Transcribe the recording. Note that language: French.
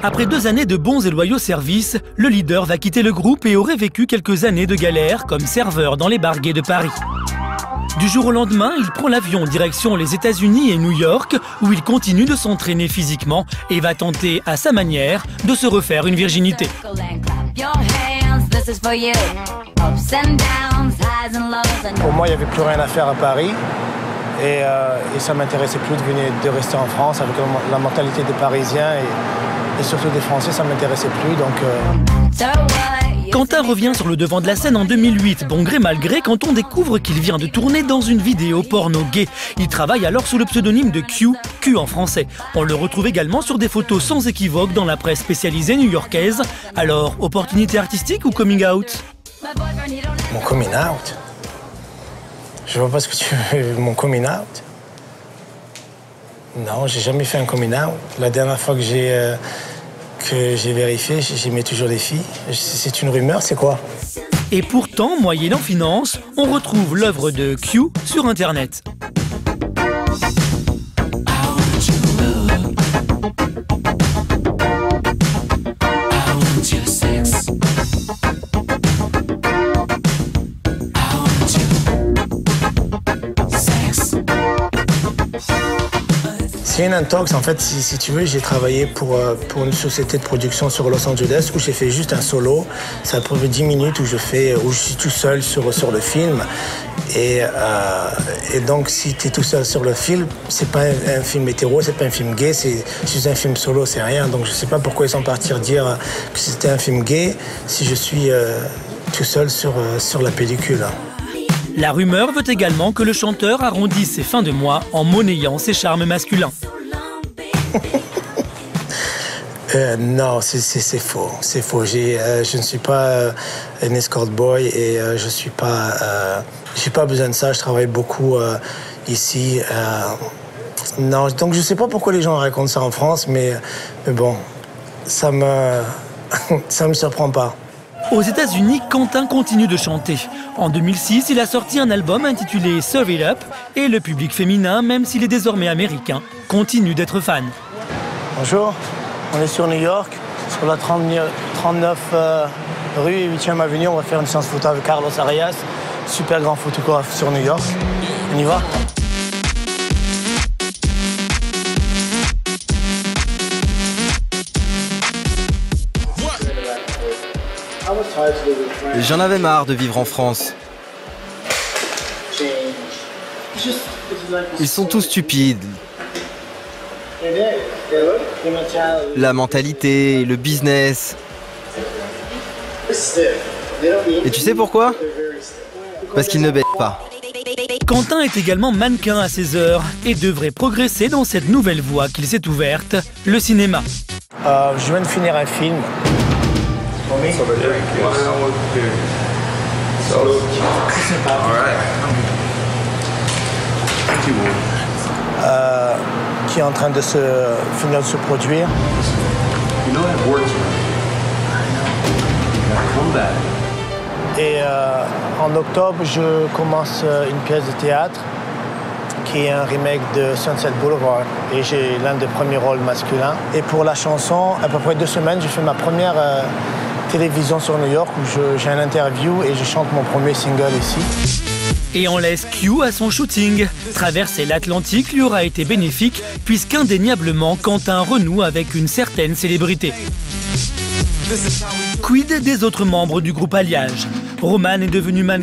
Après 2 années de bons et loyaux services, le leader va quitter le groupe et aurait vécu quelques années de galère comme serveur dans les bars gays de Paris. Du jour au lendemain, il prend l'avion direction les États-Unis et New York, où il continue de s'entraîner physiquement et va tenter, à sa manière, de se refaire une virginité. Pour moi, il n'y avait plus rien à faire à Paris. Et ça ne m'intéressait plus de rester en France avec la mentalité des Parisiens et surtout des Français, ça ne m'intéressait plus. Donc, Quentin revient sur le devant de la scène en 2008, bon gré mal gré, quand on découvre qu'il vient de tourner dans une vidéo porno gay. Il travaille alors sous le pseudonyme de Q, Q en français. On le retrouve également sur des photos sans équivoque dans la presse spécialisée new-yorkaise. Alors, opportunité artistique ou coming out? mon coming out? Je vois pas ce que tu veux, mon coming out? Non, j'ai jamais fait un coming out. La dernière fois que j'ai vérifié, j'aimais toujours les filles. C'est une rumeur, c'est quoi? Et pourtant, moyennant finance, on retrouve l'œuvre de Q sur Internet. Skin & Talks, en fait, si tu veux, j'ai travaillé pour une société de production sur Los Angeles où j'ai fait juste un solo. Ça a pris 10 minutes où je suis tout seul sur le film. Et donc, si tu es tout seul sur le film, c'est pas un film hétéro, c'est pas un film gay, c'est juste un film solo, c'est rien. Donc, je sais pas pourquoi ils sont partis dire que c'était un film gay si je suis tout seul sur la pellicule. La rumeur veut également que le chanteur arrondisse ses fins de mois en monnayant ses charmes masculins. Non, c'est faux. C'est faux. Je ne suis pas un escort boy et je suis pas. J'ai pas besoin de ça. Je travaille beaucoup ici. Non, donc je sais pas pourquoi les gens racontent ça en France, mais bon, ça me surprend pas. Aux États-Unis, Quentin continue de chanter. En 2006, il a sorti un album intitulé Serve It Up et le public féminin, même s'il est désormais américain, continue d'être fan. Bonjour, on est sur New York, sur la 39 rue et 8e avenue. On va faire une séance photo avec Carlos Arias, super grand photographe sur New York. On y va? J'en avais marre de vivre en France. Ils sont tous stupides. La mentalité, le business. Et tu sais pourquoi? Parce qu'ils ne bêtent pas. Quentin est également mannequin à ses heures et devrait progresser dans cette nouvelle voie qu'il s'est ouverte, le cinéma. Je viens de finir un film. Qui est en train de finir de se produire. Et en octobre, je commence une pièce de théâtre qui est un remake de Sunset Boulevard. Et j'ai l'un des premiers rôles masculins. Et pour la chanson, à peu près 2 semaines, j'ai fait ma première télévision sur New York où j'ai un interview et je chante mon premier single ici. Et on laisse Q à son shooting. Traverser l'Atlantique lui aura été bénéfique puisqu'indéniablement Quentin renoue avec une certaine célébrité. Quid des autres membres du groupe Alliage? Roman est devenu mannequin.